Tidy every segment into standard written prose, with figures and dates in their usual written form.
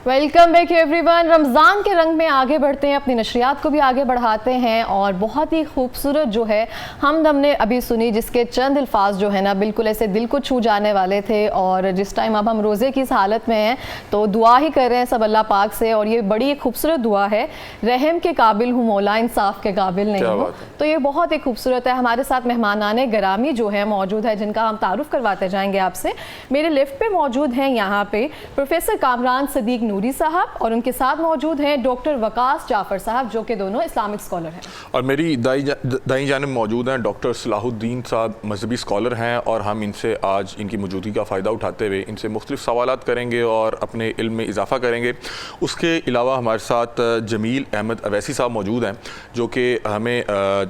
Welcome back everyone ون. رمضان کے رنگ میں آگے بڑھتے ہیں, اپنی نشریات کو بھی آگے بڑھاتے ہیں, اور بہت ہی خوبصورت جو ہے حمد ہم نے ابھی سنی, جس کے چند الفاظ جو ہے نا بالکل ایسے دل کو چھو جانے والے تھے. اور جس ٹائم اب ہم روزے کی اس حالت میں ہیں تو دعا ہی کر رہے ہیں سب اللہ پاک سے, اور یہ بڑی ایک خوبصورت دعا ہے, رحم کے قابل ہوں مولا انصاف کے قابل نہیں ہوں. تو یہ بہت ہی خوبصورت ہے. ہمارے ساتھ مہمانان گرامی جو ہے موجود ہے, جن کا ہم تعارف کرواتے جائیں گے آپ سے. میرے لیفٹ پہ موجود ہیں یہاں پہ پروفیسر کامران صدیق نوری صاحب, اور ان کے ساتھ موجود ہیں ڈاکٹر وقاص جعفر صاحب, جو کہ دونوں اسلامک اسکالر ہیں. اور میری دائیں جانب موجود ہیں ڈاکٹر صلاح الدین صاحب, مذہبی اسکالر ہیں, اور ہم ان سے آج ان کی موجودگی کا فائدہ اٹھاتے ہوئے ان سے مختلف سوالات کریں گے اور اپنے علم میں اضافہ کریں گے. اس کے علاوہ ہمارے ساتھ جمیل احمد اویسی صاحب موجود ہیں, جو کہ ہمیں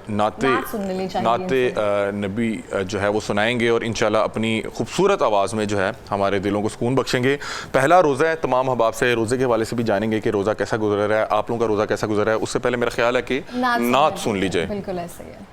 نعت نبی جو ہے وہ سنائیں گے, اور انشاءاللہ اپنی خوبصورت آواز میں جو ہے ہمارے دلوں کو سکون بخشیں گے. پہلا روزہ ہے, تمام احباب سے روزے کے حوالے سے بھی جانیں گے کہ روزہ کیسا گزر رہا ہے, آپ لوگوں کا روزہ کیسا گزر رہا ہے. اس سے پہلے میرا خیال ہے کہ نعت سن لیجئے. بالکل ایسے ہی ہے.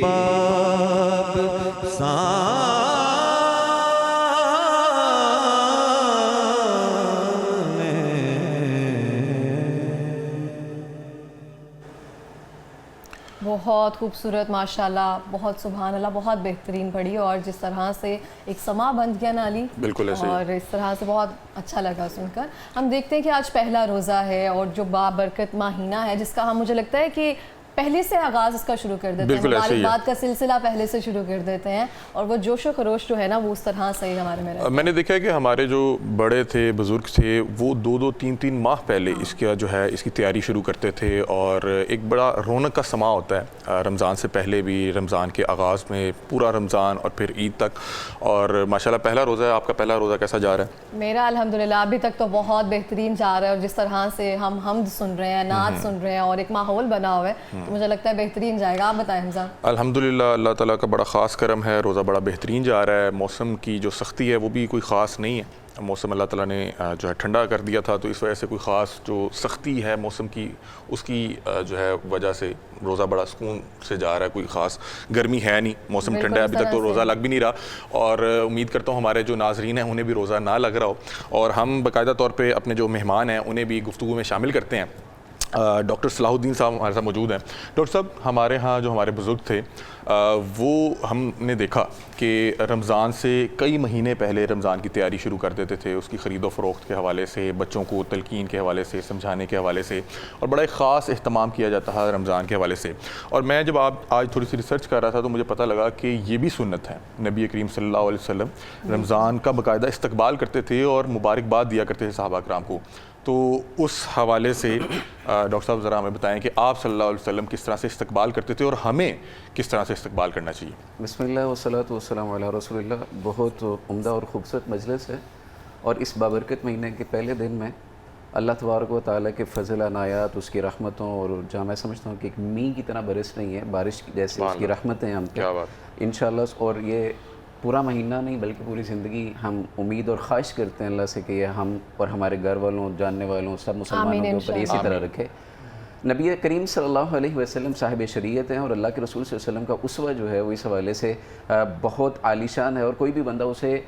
باب بہت خوبصورت ماشاءاللہ، بہت سبحان اللہ، بہت بہترین پڑھی، اور جس طرح سے ایک سما بند گیا نالی، بالکل ایسے ہی، اور اس طرح سے بہت اچھا لگا سن کر۔ ہم دیکھتے ہیں کہ آج پہلا روزہ ہے اور جو بابرکت ماہینہ ہے، جس کا مجھے لگتا ہے کہ پہلے سے آغاز اس کا شروع کر دیتے ہیں، مبارکباد کا سلسلہ پہلے سے شروع کر دیتے ہیں، اور وہ جوش و خروش جو ہے نا وہ اس طرح سے ہی ہمارے میں رہتا ہے۔ میں نے دیکھا ہے کہ ہمارے جو بڑے تھے، بزرگ تھے، وہ 2-3 ماہ پہلے اس کا جو ہے اس کی تیاری شروع کرتے تھے، اور ایک بڑا رونق کا سما ہوتا ہے رمضان سے پہلے بھی، رمضان کے آغاز میں، پورا رمضان اور پھر عید تک۔ اور ماشاءاللہ پہلا روزہ ہے، آپ کا پہلا روزہ کیسا جا رہا ہے؟ میرا الحمدللہ ابھی تک تو بہت بہترین جا رہا ہے، اور جس طرح سے ہم حمد سن رہے ہیں، نعت سن رہے ہیں، اور ایک ماحول بنا ہوا ہے، تو مجھے لگتا ہے بہترین جائے گا۔ آپ بتائیں حمزہ۔ الحمدللہ اللہ تعالیٰ کا بڑا خاص کرم ہے، روزہ بڑا بہترین جا رہا ہے، موسم کی جو سختی ہے وہ بھی کوئی خاص نہیں ہے، موسم اللہ تعالیٰ نے جو ہے ٹھنڈا کر دیا تھا، تو اس وجہ سے کوئی خاص جو سختی ہے موسم کی، اس کی جو ہے وجہ سے روزہ بڑا سکون سے جا رہا ہے، کوئی خاص گرمی ہے نہیں، موسم ٹھنڈا ہے، ابھی تک تو روزہ لگ بھی نہیں رہا، اور امید کرتا ہوں ہمارے جو ناظرین ہیں انہیں بھی روزہ نہ لگ رہا ہو، اور ہم باقاعدہ طور پہ اپنے جو مہمان ہیں انہیں بھی گفتگو میں شامل کرتے ہیں۔ ڈاکٹر صلاح الدین صاحب ہمارے ساتھ موجود ہیں۔ ڈاکٹر صاحب، ہمارے ہاں جو ہمارے بزرگ تھے وہ ہم نے دیکھا کہ رمضان سے کئی مہینے پہلے رمضان کی تیاری شروع کر دیتے تھے، اس کی خرید و فروخت کے حوالے سے، بچوں کو تلقین کے حوالے سے، سمجھانے کے حوالے سے، اور بڑا ایک خاص اہتمام کیا جاتا ہے رمضان کے حوالے سے۔ اور میں جب آج تھوڑی سی ریسرچ کر رہا تھا تو مجھے پتہ لگا کہ یہ بھی سنت ہے، نبی کریم صلی اللہ علیہ وسلم رمضان کا باقاعدہ استقبال کرتے تھے اور مبارکباد دیا کرتے تھے صحابہ کرام کو۔ تو اس حوالے سے ڈاکٹر صاحب ذرا ہمیں بتائیں کہ آپ صلی اللہ علیہ وسلم کس طرح سے استقبال کرتے تھے اور ہمیں کس طرح سے استقبال کرنا چاہیے؟ بسم اللہ والصلاۃ والسلام علی رسول اللہ۔ بہت عمدہ اور خوبصورت مجلس ہے، اور اس بابرکت مہینے کے پہلے دن میں اللہ تبارک و تعالیٰ کے فضل عنایات، اس کی رحمتوں، اور جہاں میں سمجھتا ہوں کہ ایک میਂہ کی طرح برس رہی ہیں، بارش جیسے اس کی رحمتیں ہم پہ انشاءاللہ، اور یہ پورا مہینہ نہیں بلکہ پوری زندگی ہم امید اور خواہش کرتے ہیں اللہ سے کہ یہ ہم اور ہمارے گھر والوں، جاننے والوں، سب مسلمانوں کے اوپر اسی طرح رکھے۔ نبی کریم صلی اللہ علیہ وسلم صاحب شریعت ہیں، اور اللہ کے رسول صلی اللہ علیہ وسلم کا اسوہ جو ہے وہ اس حوالے سے بہت عالیشان ہے، اور کوئی بھی بندہ اسے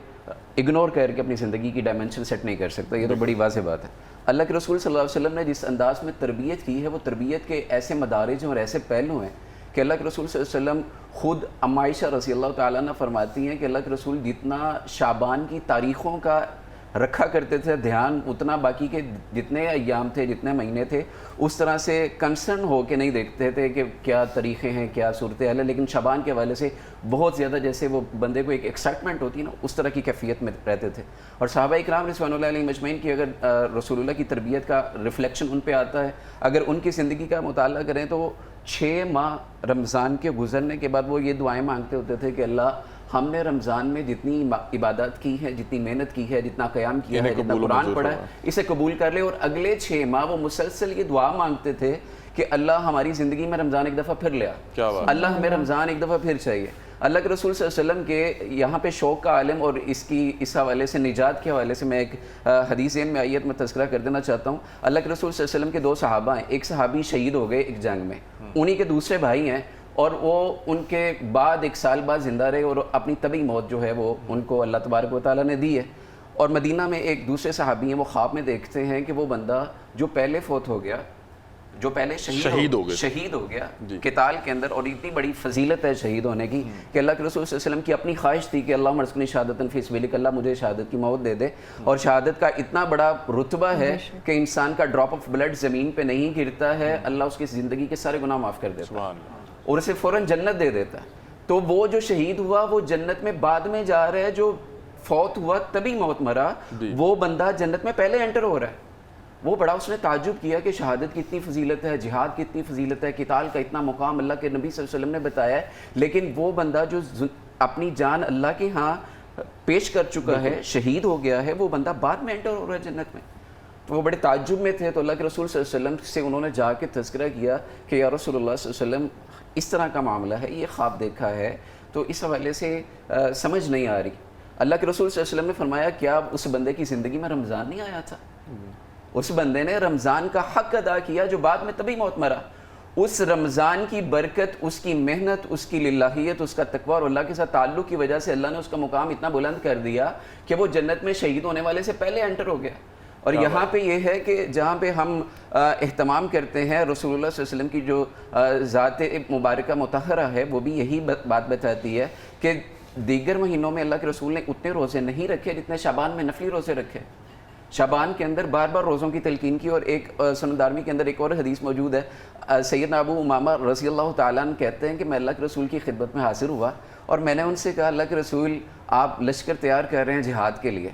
اگنور کر کے اپنی زندگی کی ڈائمنشن سیٹ نہیں کر سکتا، یہ تو بڑی واضح بات ہے۔ اللہ کے رسول صلی اللہ علیہ وسلم نے جس انداز میں تربیت کی ہے، وہ تربیت کے ایسے مدارج ہیں اور ایسے پہلو ہیں کہ اللہ کے رسول صلی اللہ علیہ وسلم خود ام عائشہ رضی اللہ تعالیٰ عنہ فرماتی ہیں کہ اللہ کے رسول جتنا شعبان کی تاریخوں کا رکھا کرتے تھے دھیان، اتنا باقی کے جتنے ایام تھے، جتنے مہینے تھے، اس طرح سے کنسرن ہو کے نہیں دیکھتے تھے کہ کیا طریقے ہیں، کیا صورتحال ہے، لیکن شعبان کے حوالے سے بہت زیادہ جیسے وہ بندے کو ایک ایکسائٹمنٹ ہوتی ہے نا، اس طرح کی کیفیت میں رہتے تھے۔ اور صحابہ اکرام رضوان اللہ علیہ مجمعین کی اگر رسول اللہ کی تربیت کا ریفلیکشن ان پہ آتا ہے، اگر ان کی زندگی کا مطالعہ کریں تو 6 ماہ رمضان کے گزرنے کے بعد وہ یہ دعائیں مانگتے ہوتے تھے کہ اللہ، ہم نے رمضان میں جتنی عبادات کی ہے، جتنی محنت کی ہے، جتنا قیام کیا ہے، جتنا قرآن پڑھا ہے، اسے قبول کر لے۔ اور اگلے 6 ماہ وہ مسلسل یہ دعا مانگتے تھے کہ اللہ ہماری زندگی میں رمضان ایک دفعہ پھر لیا، اللہ ہمیں رمضان ایک دفعہ پھر چاہیے۔ اللہ کے رسول صلی اللہ علیہ وسلم کے یہاں پہ شوق کا عالم، اور اس حوالے سے نجات کے حوالے سے میں ایک حدیث میں آیت میں تذکرہ کر دینا چاہتا ہوں۔ اللہ کے رسول صلی اللہ علیہ وسلم کے 2 صحابہ ہیں، ایک صحابی شہید ہو گئے ایک جنگ میں، انہی کے دوسرے بھائی ہیں، اور وہ ان کے بعد 1 سال بعد زندہ رہے، اور اپنی طبعی موت جو ہے وہ ان کو اللہ تبارک و تعالیٰ نے دی ہے۔ اور مدینہ میں ایک دوسرے صحابی ہیں، وہ خواب میں دیکھتے ہیں کہ وہ بندہ جو پہلے فوت ہو گیا، جو پہلے شہید ہو گیا قتال کے اندر، اور اتنی بڑی فضیلت ہے شہید ہونے کی کہ اللہ کے رسول صلی اللہ علیہ وسلم کی اپنی خواہش تھی کہ اللہ مرزقنی شہادۃ فی سبیلک، اللہ مجھے شہادت کی موت دے دے۔ اور شہادت کا اتنا بڑا رتبہ ہے کہ انسان کا ڈراپ آف بلڈ زمین پہ نہیں گرتا ہے، اللہ اس کی زندگی کے سارے گناہ معاف کر دیتا ہے اور اسے فوراً جنت دے دیتا ہے۔ تو وہ جو شہید ہوا وہ جنت میں بعد میں جا رہا ہے، جو فوت ہوا تبھی موت مرا، وہ بندہ جنت میں پہلے انٹر ہو رہا ہے۔ وہ بڑا اس نے تعجب کیا کہ شہادت کی اتنی فضیلت ہے، جہاد کی اتنی فضیلت ہے، قتال کا اتنا مقام اللہ کے نبی صلی اللہ علیہ وسلم نے بتایا ہے، لیکن وہ بندہ جو اپنی جان اللہ کے ہاں پیش کر چکا ہے، شہید ہو گیا ہے، وہ بندہ بعد میں انٹر ہو رہا ہے جنت میں۔ تو وہ بڑے تعجب میں تھے، تو اللہ کے رسول صلی اللہ علیہ وسلم سے انہوں نے جا کے تذکرہ کیا کہ یا رسول اللہ صلی اللہ علیہ وسلم اس طرح کا معاملہ ہے، یہ خواب دیکھا ہے، تو اس حوالے سے سمجھ نہیں آ رہی۔ اللہ کے رسول صلی اللہ علیہ وسلم نے فرمایا کیا اس بندے کی زندگی میں رمضان نہیں آیا تھا؟ اس بندے نے رمضان کا حق ادا کیا جو بعد میں تبھی موت مرا۔ اس رمضان کی برکت، اس کی محنت، اس کی للہیت، اس کا تقوی اور اللہ کے ساتھ تعلق کی وجہ سے اللہ نے اس کا مقام اتنا بلند کر دیا کہ وہ جنت میں شہید ہونے والے سے پہلے انٹر ہو گیا۔ اور یہاں پہ یہ ہے کہ جہاں پہ ہم اہتمام کرتے ہیں رسول اللہ صلی اللہ علیہ وسلم کی جو ذات مبارکہ مطہرہ ہے، وہ بھی یہی بات بتاتی ہے کہ دیگر مہینوں میں اللہ کے رسول نے اتنے روزے نہیں رکھے جتنے شعبان میں نفلی روزے رکھے۔ شعبان کے اندر بار بار روزوں کی تلقین کی، اور ایک سنن دارمی کے اندر ایک اور حدیث موجود ہے، سیدنا ابو امامہ رضی اللہ تعالیٰ عنہ کہتے ہیں کہ میں اللہ کے رسول کی خدمت میں حاضر ہوا اور میں نے ان سے کہا اللہ کے رسول آپ لشکر تیار کر رہے ہیں جہاد کے لیے،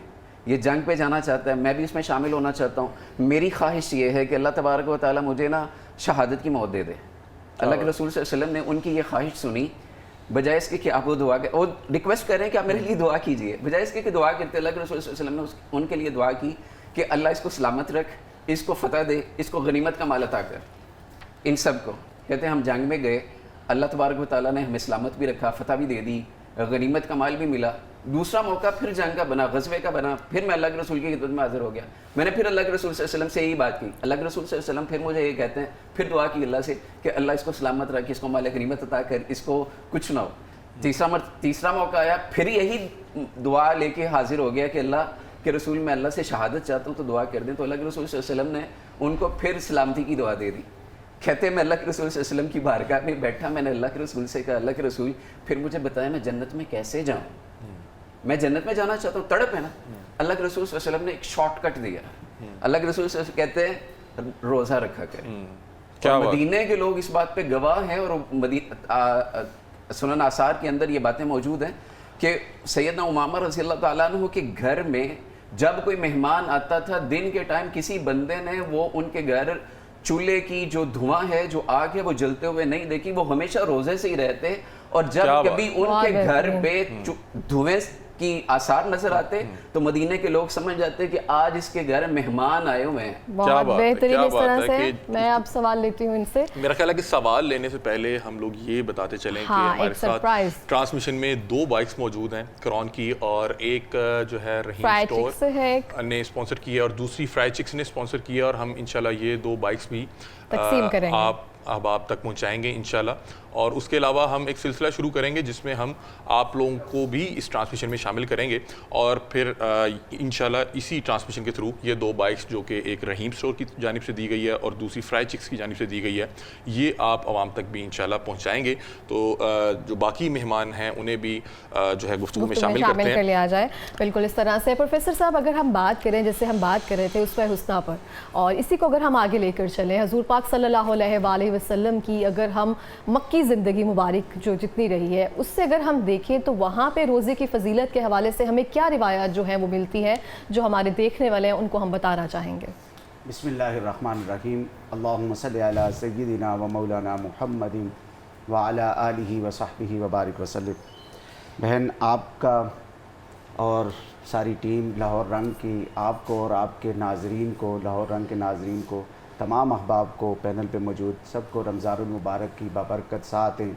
یہ جنگ پہ جانا چاہتا ہے، میں بھی اس میں شامل ہونا چاہتا ہوں، میری خواہش یہ ہے کہ اللہ تبارک و تعالیٰ مجھے نا شہادت کی موت دے دے۔ اللہ کے رسول صلی اللہ علیہ وسلم نے ان کی یہ خواہش سنی، بجائے اس کے کہ آپ وہ دعا کریں، وہ ریکویسٹ کر رہے ہیں کہ آپ میرے لیے دعا کیجئے، بجائے اس کے کہ دعا کرتے، اللہ کے رسول صلی اللہ علیہ وسلم نے ان کے لیے دعا کی کہ اللہ اس کو سلامت رکھ، اس کو فتح دے، اس کو غنیمت کا مال عطا کر۔ ان سب کو کہتے ہیں ہم جنگ میں گئے، اللہ تبارک و تعالیٰ نے ہمیں سلامت بھی رکھا، فتح بھی دے دی، غنیمت کا مال بھی ملا۔ دوسرا موقع پھر جنگ کا بنا، غزوے کا بنا، پھر میں اللہ کے رسول کی خدمت میں حاضر ہو گیا، میں نے پھر اللہ کے رسول صلی اللہ علیہ وسلم سے یہی بات کی، اللہ کے رسول صلی اللہ علیہ وسلم پھر مجھے یہ کہتے ہیں، پھر دعا کی اللہ سے کہ اللہ اس کو سلامت رکھ، اس کو مال غنیمت عطا کر، اس کو کچھ نہ ہو۔ تیسرا موقع آیا، پھر یہی دعا لے کے حاضر ہو گیا کہ اللہ کہ رسول میں اللہ سے شہادت چاہتا ہوں تو دعا کر دیں، تو اللہ کے رسول صلی اللہ علیہ وسلم نے ان کو پھر سلامتی کی دعا دے دی۔ کہتے ہیں میں اللہ کے رسول صلی اللہ علیہ وسلم کی بارگاہ میں بیٹھا، میں نے اللہ کے رسول سے کہا اللہ کے رسول پھر مجھے بتایا میں جنت میں کیسے جاؤں، میں جنت میں جانا چاہتا ہوں، تڑپ ہے نا۔ اللہ کے رسول صلی اللہ علیہ وسلم نے ایک شارٹ کٹ دیا، اللہ کے رسول صلی اللہ علیہ وسلم کہتے ہیں روزہ رکھا کریں۔ اور مدینے کے لوگ اس بات پہ گواہ ہیں، اور سنن آثار کے اندر یہ باتیں موجود ہیں کہ سیدنا امامہ رضی اللہ تعالیٰ عنہ کے گھر میں جب کوئی مہمان آتا تھا دن کے ٹائم، کسی بندے نے وہ ان کے گھر چولہے کی جو دھواں ہے، جو آگ ہے، وہ جلتے ہوئے نہیں دیکھی، وہ ہمیشہ روزے سے ہی رہتے، اور جب کبھی ان کے گھر پہ دھویں کی آثار نظر آتے تو مدینے کے لوگ سمجھ جاتے کہ آج اس کے گھر مہمان آئے ہوئے ہیں۔ بہت بہترین اس طرح سے میں اب سوال لیتی ہوں ان سے۔ میرا خیال ہے کہ سوال لینے سے پہلے ہم لوگ یہ بتاتے چلیں کہ ہمارے ساتھ ٹرانسمیشن میں 2 بائکس موجود ہیں قرآن کی، اور ایک جو ہے رحیم اسٹور نے اسپانسر کی ہے اور دوسری فرائیڈ چکس نے اسپانسر کی ہے، اور ہم انشاءاللہ یہ 2 بائکس بھی تقسیم کریں گے، آپ تک پہنچائیں گے انشاءاللہ۔ اور اس کے علاوہ ہم ایک سلسلہ شروع کریں گے جس میں ہم آپ لوگوں کو بھی اس ٹرانسمیشن میں شامل کریں گے، اور پھر انشاءاللہ اسی ٹرانسمیشن کے تھرو یہ 2 بائکس جو کہ ایک رحیم اسٹور کی جانب سے دی گئی ہے اور دوسری فرائیڈ چکس کی جانب سے دی گئی ہے، یہ آپ عوام تک بھی انشاءاللہ پہنچائیں گے، تو جو باقی مہمان ہیں انہیں بھی جو ہے گفتگو میں شامل کر لیا جائے۔ بالکل اس طرح سے پروفیسر صاحب اگر ہم بات کریں جیسے ہم بات کر رہے تھے اسوہ حسنہ پر، اور اسی کو اگر ہم آگے لے کر چلیں، حضور پاک صلی اللہ علیہ وآلہ وسلم کی اگر ہم مکی زندگی مبارک جو جتنی رہی ہے اس سے اگر ہم دیکھیں تو وہاں پہ روزے کی فضیلت کے حوالے سے ہمیں کیا روایات جو ہیں وہ ملتی ہے جو ہمارے دیکھنے والے ہیں ان کو ہم بتانا چاہیں گے؟ بسم اللہ الرحمن الرحیم، اللہم صلی علی سیدنا و مولانا محمد وعلی آلہ و صحبہ وبارک وسلم۔ بہن آپ کا اور ساری ٹیم لاہور رنگ کی، آپ کو اور آپ کے ناظرین کو، لاہور رنگ کے ناظرین کو، تمام احباب کو، پینل پہ موجود سب کو رمضان المبارک کی بابرکت ساعتیں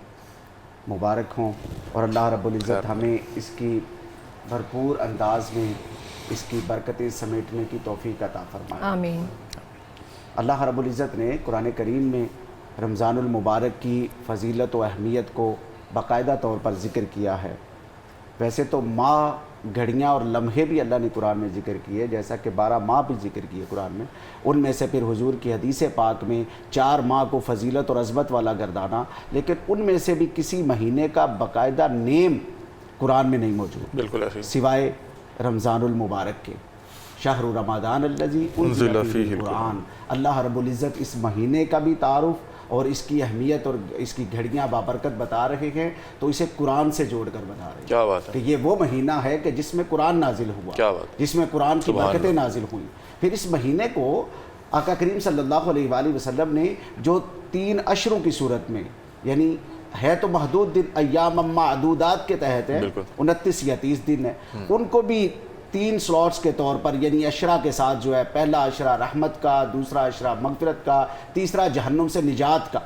مبارک ہوں، اور اللہ رب العزت ہمیں اس کی بھرپور انداز میں اس کی برکتیں سمیٹنے کی توفیق عطا فرمائے، آمین۔ اللہ رب العزت نے قرآن کریم میں رمضان المبارک کی فضیلت و اہمیت کو باقاعدہ طور پر ذکر کیا ہے۔ ویسے تو ماہ، گھڑیاں اور لمحے بھی اللہ نے قرآن میں ذکر کیے، جیسا کہ 12 ماہ بھی ذکر کیے قرآن میں، ان میں سے پھر حضور کی حدیث پاک میں 4 ماہ کو فضیلت اور عظمت والا گردانا، لیکن ان میں سے بھی کسی مہینے کا باقاعدہ نیم قرآن میں نہیں موجود، بالکل ایسے سوائے رمضان المبارک کے، شہر رمضان الذی انزل فیہ القرآن۔ اللہ رب العزت اس مہینے کا بھی تعارف اور اس کی اہمیت اور اس کی گھڑیاں بابرکت بتا رہے ہیں، تو اسے قرآن سے جوڑ کر بتا رہے ہیں۔ کیا بات ہے کہ یہ وہ مہینہ ہے کہ جس میں قرآن نازل ہوا، کیا بات، جس میں قرآن کی برکتیں نازل ہوئیں۔ پھر اس مہینے کو آقا کریم صلی اللہ علیہ وآلہ وسلم نے جو 3 عشروں کی صورت میں، یعنی ہے تو محدود دن، ایام معدودات کے تحت ہے، 29 یا 30 دن ہے، ان کو بھی 3 سلاٹس کے طور پر، یعنی عشرہ کے ساتھ جو ہے، پہلا عشرہ رحمت کا، دوسرا عشرہ مغفرت کا، تیسرا جہنم سے نجات کا،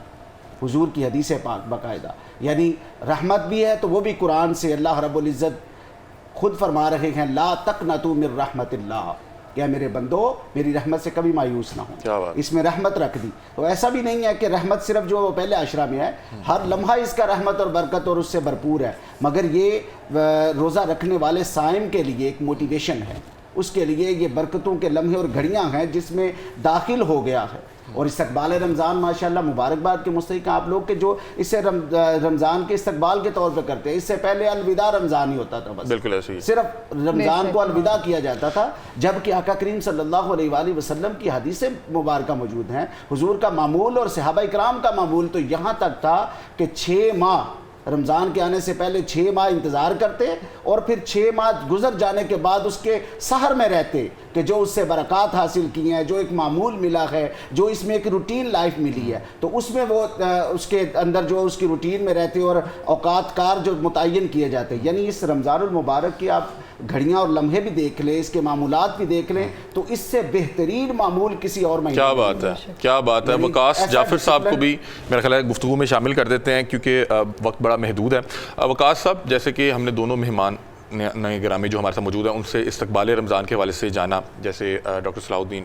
حضور کی حدیث پاک باقاعدہ، یعنی رحمت بھی ہے تو وہ بھی قرآن سے۔ اللہ رب العزت خود فرما رہے ہیں لا تقنطوا من رحمت اللہ، کہ میرے بندو میری رحمت سے کبھی مایوس نہ کیا ہوں، بات، اس میں رحمت رکھ دی۔ تو ایسا بھی نہیں ہے کہ رحمت صرف جو پہلے عشرہ میں ہے، ہر لمحہ اس کا رحمت اور برکت اور اس سے بھرپور ہے، مگر یہ روزہ رکھنے والے صائم کے لیے ایک موٹیویشن ہے، اس کے لیے یہ برکتوں کے لمحے اور گھڑیاں ہیں جس میں داخل ہو گیا ہے۔ اور استقبال رمضان ماشاءاللہ مبارکباد کے مستحق ہیں آپ لوگ کہ جو اسے رمضان کے استقبال کے طور پہ کرتے ہیں۔ اس سے پہلے الوداع رمضان ہی ہوتا تھا، بس بالکل ایسے ہی، صرف رمضان کو الوداع کیا جاتا تھا، جبکہ آقا کریم صلی اللہ علیہ وآلہ وسلم کی حدیثیں مبارکہ موجود ہیں۔ حضور کا معمول اور صحابہ اکرام کا معمول تو یہاں تک تھا کہ 6 ماہ رمضان کے آنے سے پہلے 6 ماہ انتظار کرتے اور پھر 6 ماہ گزر جانے کے بعد اس کے سحر میں رہتے کہ جو اس سے برکات حاصل کی ہیں، جو ایک معمول ملا ہے، جو اس میں ایک روٹین لائف ملی ہے، تو اس میں وہ اس کے اندر جو اس کی روٹین میں رہتے اور اوقات کار جو متعین کیے جاتے۔ یعنی اس رمضان المبارک کی آپ گھڑیاں اور لمحے بھی دیکھ لیں، اس کے معمولات بھی دیکھ لیں، تو اس سے بہترین معمول کسی اور مہینے کیا بات ہے، کیا بات ہے۔ وقاص جعفر صاحب کو بھی میرا خیال ہے گفتگو میں شامل کر دیتے ہیں کیونکہ وقت بڑا محدود ہے۔ وقاص صاحب، جیسے کہ ہم نے دونوں مہمان نئے گرامی جو ہمارے ساتھ موجود ہیں ان سے استقبال رمضان کے حوالے سے جانا، جیسے ڈاکٹر صلاح الدین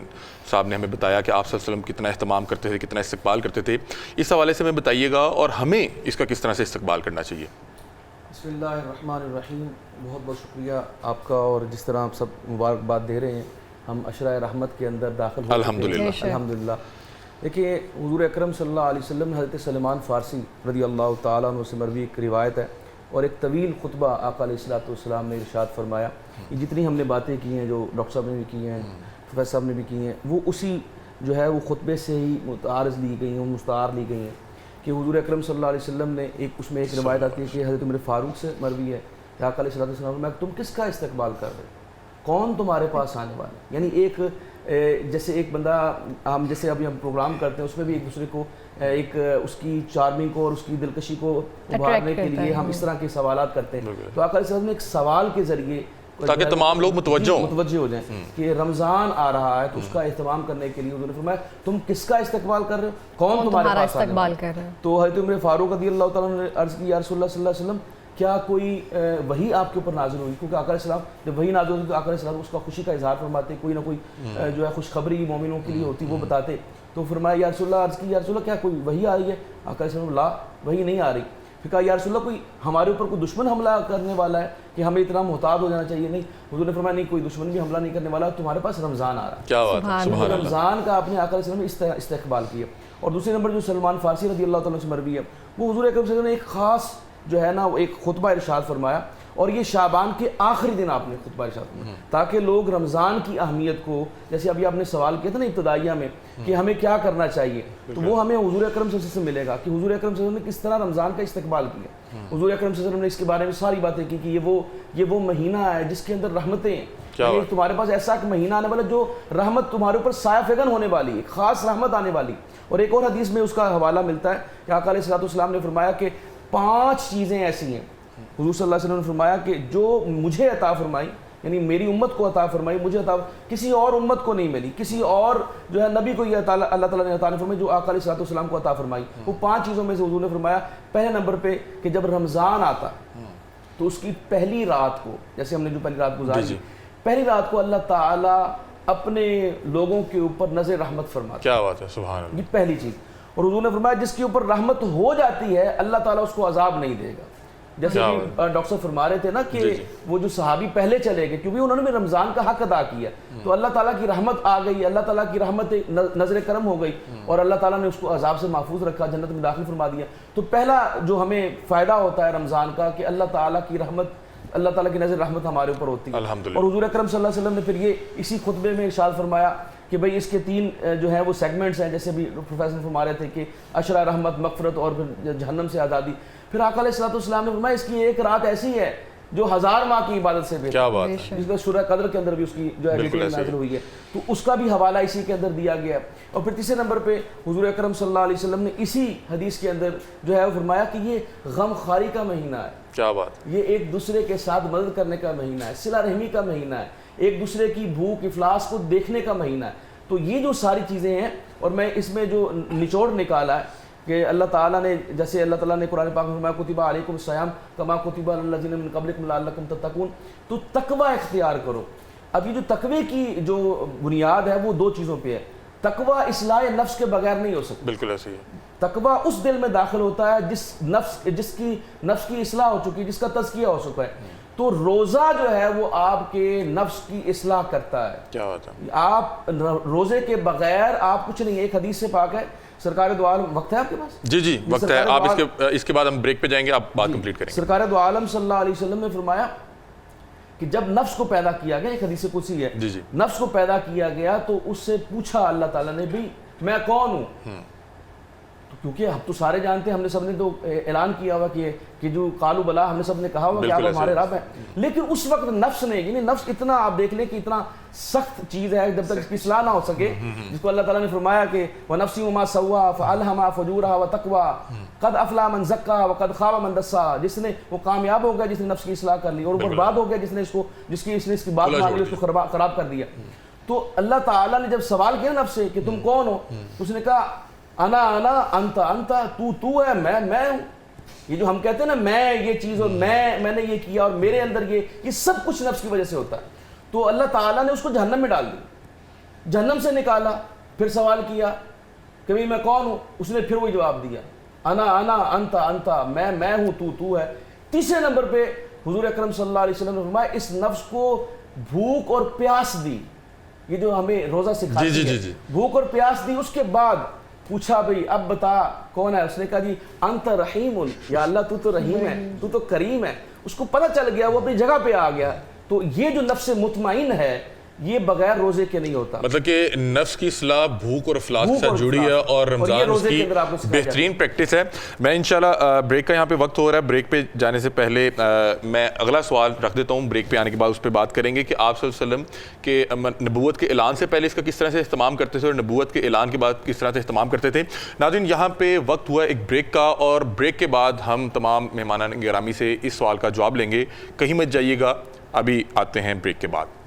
صاحب نے ہمیں بتایا کہ آپ صلی اللہ علیہ وسلم کتنا اہتمام کرتے تھے، کتنا استقبال کرتے تھے، اس حوالے سے ہمیں بتائیے گا اور ہمیں اس کا کس طرح سے استقبال کرنا چاہیے۔ بسم اللہ الرحمن الرحیم، بہت بہت شکریہ آپ کا، اور جس طرح آپ سب مبارکباد دے رہے ہیں، ہم عشرہ رحمت کے اندر داخل ہو الحمدللہ الحمدللہ۔ دیکھیے حضور اکرم صلی اللہ علیہ وسلم نے حضرت سلمان فارسی رضی اللہ تعالیٰ عنہ سے مروی ایک روایت ہے اور ایک طویل خطبہ آقا علیہ الصلوۃ والسلام نے ارشاد فرمایا۔ یہ جتنی ہم نے باتیں کی ہیں، جو ڈاکٹر صاحب نے بھی کی ہیں، پروفیسر صاحب نے بھی کی ہیں، وہ اسی جو ہے وہ خطبے سے ہی متعارض لی گئی ہیں، مستعار لی گئی ہیں کہ حضور اکرم صلی اللہ علیہ وسلم نے اس میں ایک روایت آتی ہے کہ حضرت عمر فاروق سے مروی ہے کہ آقا علیہ الصلوۃ والسلام، تم کس کا استقبال کر رہے ہو، کون تمہارے پاس آنے والا ہے؟ یعنی ایک جیسے ایک بندہ، ہم جیسے ابھی ہم پروگرام کرتے ہیں اس میں بھی ایک دوسرے کو ایک اس کی چارمنگ کو اور اس کی دلکشی کو ابھارنے کے لیے ہم اس طرح کے سوالات کرتے ہیں۔ تو آقا علیہ السلام نے ایک سوال کے ذریعے تاکہ تمام لوگ متوجہ ہو جائیں کہ رمضان آ رہا ہے تو اس کا اہتمام کرنے کے لیے حضور نے فرمایا تم کس کا استقبال کر رہے ہو، کون تمہارے پاس استقبال کر رہے ہیں؟ تو حضرت عمر فاروق رضی اللہ تعالیٰ نے عرض کی یا رسول اللہ صلی اللہ علیہ وسلم، کیا کوئی وحی آپ کے اوپر نازل ہوئی؟ کیونکہ آقا علیہ السلام جب وحی نازل ہوتی تو آقا علیہ السلام اس کا خوشی کا اظہار فرماتے، کوئی نہ کوئی جو ہے خوشخبری مومنوں کے لیے ہوتی وہ بتاتے۔ تو فرمایا یا رسول اللہ، عرض کی یا رسول اللہ کیا کوئی وحی آ رہی ہے؟ آقا علیہ السلام لا وحی نہیں آ رہی۔ پھر کہا یا رسول اللہ کوئی ہمارے اوپر کوئی دشمن حملہ کرنے والا ہے کہ ہمیں اتنا محتاط ہو جانا چاہیے؟ نہیں۔ حضور نے فرمایا نہیں، کوئی دشمن بھی حملہ نہیں کرنے والا، تمہارے پاس رمضان آ رہا ہے۔ کیا بات ہے، سبحان اللہ۔ رمضان کا آپ نے آقا علیہ السلام نے استقبال کیا۔ اور دوسرے نمبر جو سلمان فارسی رضی اللہ تعالیٰ سے مروی ہے، وہ حضور اکرم صلی اللہ علیہ وسلم نے ایک خاص جو ہے نا ایک خطبہ ارشاد فرمایا، اور یہ شعبان کے آخری دن آپ نے خطبہ ارشاد فرمایا تاکہ لوگ رمضان کی اہمیت کو، جیسے ابھی آپ نے سوال کیا تھا نا ابتدائیہ میں کہ ہمیں کیا کرنا چاہیے، تو وہ ہمیں حضور اکرم صلی اللہ علیہ وسلم سے ملے گا کہ حضور اکرم صلی اللہ علیہ وسلم نے کس طرح رمضان کا استقبال کیا۔ حضور اکرم صلی اللہ علیہ وسلم نے اس کے بارے میں ساری باتیں کی کہ یہ وہ مہینہ ہے جس کے اندر رحمتیں ہیں، یعنی تمہارے پاس ایسا ایک مہینہ آنے والا جو رحمت تمہارے اوپر سایہ فگن ہونے والی ہے، خاص رحمت آنے والی۔ اور ایک اور حدیث میں اس کا حوالہ ملتا ہے کہ آقا علیہ الصلوۃ والسلام نے فرمایا کہ 5 چیزیں ایسی ہیں، حضور صلی اللہ علیہ وسلم نے فرمایا کہ جو مجھے عطا فرمائی، یعنی میری امت کو عطا فرمائی، مجھے عطا کسی اور امت کو نہیں ملی، کسی اور جو ہے نبی کو یہ اللہ تعالیٰ نے عطا نہیں فرمائی جو آقا علیہ الصلوۃ والسلام کو عطا فرمائی۔ وہ 5 چیزوں میں سے حضور نے فرمایا پہلے نمبر پہ کہ جب رمضان آتا تو اس کی پہلی رات کو، جیسے ہم نے جو پہلی رات گزاری، پہلی رات کو اللہ تعالیٰ اپنے لوگوں کے اوپر نظر رحمت فرماتا۔ کیا بات ہے، سبحان اللہ۔ یہ پہلی چیز۔ اور حضور نے فرمایا جس کے اوپر رحمت ہو جاتی ہے اللہ تعالیٰ اس کو عذاب نہیں دے گا۔ جیسے کہ ڈاکٹر صاحب فرما رہے تھے نا کہ وہ جو صحابی پہلے چلے گئے کیونکہ انہوں نے بھی رمضان کا حق ادا کیا، تو اللہ تعالیٰ کی رحمت آ گئی، اللہ تعالیٰ کی رحمت نظر کرم ہو گئی اور اللہ تعالیٰ نے اس کو عذاب سے محفوظ رکھا، جنت میں داخل فرما دیا۔ تو پہلا جو ہمیں فائدہ ہوتا ہے رمضان کا کہ اللہ تعالیٰ کی رحمت، اللہ تعالیٰ کی نظر رحمت ہمارے اوپر ہوتی ہے۔ اور حضور اکرم صلی اللہ علیہ وسلم نے پھر یہ اسی خطبے میں ارشاد فرمایا کہ بھئی اس کے 3 جو ہیں وہ سیگمنٹس ہیں، جیسے بھی پروفیسر فرما رہے تھے کہ عشرہ رحمت، مغفرت اور پھر جہنم سے آزادی۔ پھر آقا علیہ الصلوۃ والسلام نے فرمایا اس کی ایک رات ایسی ہے جو 1000 ماہ کی عبادت سے بہتر، کیا بات ہے، جس کا سورہ قدر کے اندر بھی اس کی جو ہے ڈیٹیل نازل ہوئی ہے، تو اس کا بھی حوالہ اسی کے اندر دیا گیا ہے۔ اور پھر تیسرے نمبر پہ حضور اکرم صلی اللہ علیہ وسلم نے اسی حدیث کے اندر جو ہے وہ فرمایا کہ یہ غم خواری کا مہینہ ہے، کیا بات، یہ ایک دوسرے کے ساتھ مدد کرنے کا مہینہ ہے، صلہ رحمی کا مہینہ ہے، ایک دوسرے کی بھوک افلاس کو دیکھنے کا مہینہ ہے۔ تو یہ جو ساری چیزیں ہیں، اور میں اس میں جو نچوڑ نکالا ہے کہ اللہ تعالیٰ نے، جیسے اللہ تعالیٰ نے قرآن پاک میں فرمایا کتب علیکم الصیام کما کتب علی الذین من قبلکم لعلکم تتقون، تو تقوی اختیار کرو اب یہ جو تقوی کی جو بنیاد ہے وہ دو چیزوں پہ ہے. تقوی اصلاح نفس کے بغیر نہیں ہو سکتا. بالکل ایسے ہی ہے. تقوی اس دل میں داخل ہوتا ہے جس کی نفس کی اصلاح ہو چکی ہے, جس کا تزکیہ ہو چکا ہے. تو روزہ جو ہے وہ آپ کے نفس کی اصلاح کرتا ہے. کیا بات ہے. آپ روزے کے بغیر آپ کچھ نہیں. ایک حدیث سے پاک ہے, سرکار دو عالم, وقت ہے آپ کے پاس؟ جی وقت ہے. آپ اس کے بعد ہم بریک پہ جائیں گے, آپ بات کمپلیٹ کریں گے. سرکار دو عالم صلی اللہ علیہ وسلم نے فرمایا کہ جب نفس کو پیدا کیا گیا, ایک حدیث قدسی ہے, نفس کو پیدا کیا گیا تو اس سے پوچھا اللہ تعالیٰ نے, بھئی میں کون ہوں؟ کیونکہ ہم تو سارے جانتے ہیں, ہم نے سب نے تو اعلان کیا ہوا کہ جو قالوا بلا, ہم نے سب نے کہا ہوا کہ آپ ہمارے رب ہیں. لیکن اس وقت نفس نے, یعنی نفس اتنا, آپ دیکھ لیں کہ اتنا سخت چیز ہے, جب تک اس کی اصلاح نہ ہو سکے, جس کو اللہ تعالیٰ نے فرمایا کہ وَنَفْسٍ وَمَا سَوَّاهَا فَأَلْهَمَهَا فُجُورَهَا وَتَقْوَاهَا قَدْ أَفْلَحَ مَنْ زَكَّاهَا وَقَدْ خَابَ مَنْ دَسَّاهَا. جس نے, وہ کامیاب ہو گیا جس نے نفس کی اصلاح کر لی, اور وہ برباد ہو گیا جس نے اس کی بات مان لی, اس کو خراب کر دیا. تو اللہ تعالیٰ نے جب سوال کیا نفس سے کہ تم کون ہو, اس نے کہا انا انت تو ہے, میں ہوں. یہ جو ہم کہتے ہیں نا میں یہ چیز, اور میں نے یہ کیا, اور میرے اندر یہ سب کچھ نفس کی وجہ سے ہوتا ہے. تو اللہ تعالیٰ نے اس کو جہنم میں ڈال دیا, جہنم سے نکالا, پھر سوال کیا کہ بھئی میں کون ہوں, اس نے پھر وہی جواب دیا انا انت میں ہوں, تو ہے. تیسرے نمبر پہ حضور اکرم صلی اللہ علیہ وسلم نے فرمایا اس نفس کو بھوک اور پیاس دی, یہ جو ہمیں روزہ سکھاتی ہے, بھوک اور پیاس دی. اس کے بعد پوچھا بھئی اب بتا کون ہے, اس نے کہا جی انت رحیم, یا اللہ تو رحیم ہے, تو کریم ہے. اس کو پتہ چل گیا, وہ اپنی جگہ پہ آ گیا. تو یہ جو نفس مطمئن ہے یہ بغیر روزے کے نہیں ہوتا. مطلب کہ نفس کی اصلاح بھوک اور افلاس کے ساتھ جڑی ہے, اور رمضان اس کی بہترین پریکٹس ہے. میں انشاءاللہ بریک کا یہاں پہ وقت ہو رہا ہے, بریک پہ جانے سے پہلے میں اگلا سوال رکھ دیتا ہوں, بریک پہ آنے کے بعد اس پہ بات کریں گے کہ آپ صلی اللہ علیہ وسلم کے نبوت کے اعلان سے پہلے اس کا کس طرح سے اہتمام کرتے تھے, اور نبوت کے اعلان کے بعد کس طرح سے اہتمام کرتے تھے. ناظرین یہاں پہ وقت ہوا ایک بریک کا, اور بریک کے بعد ہم تمام مہمانان گرامی سے اس سوال کا جواب لیں گے. کہیں مت جائیے گا, ابھی آتے ہیں بریک کے بعد.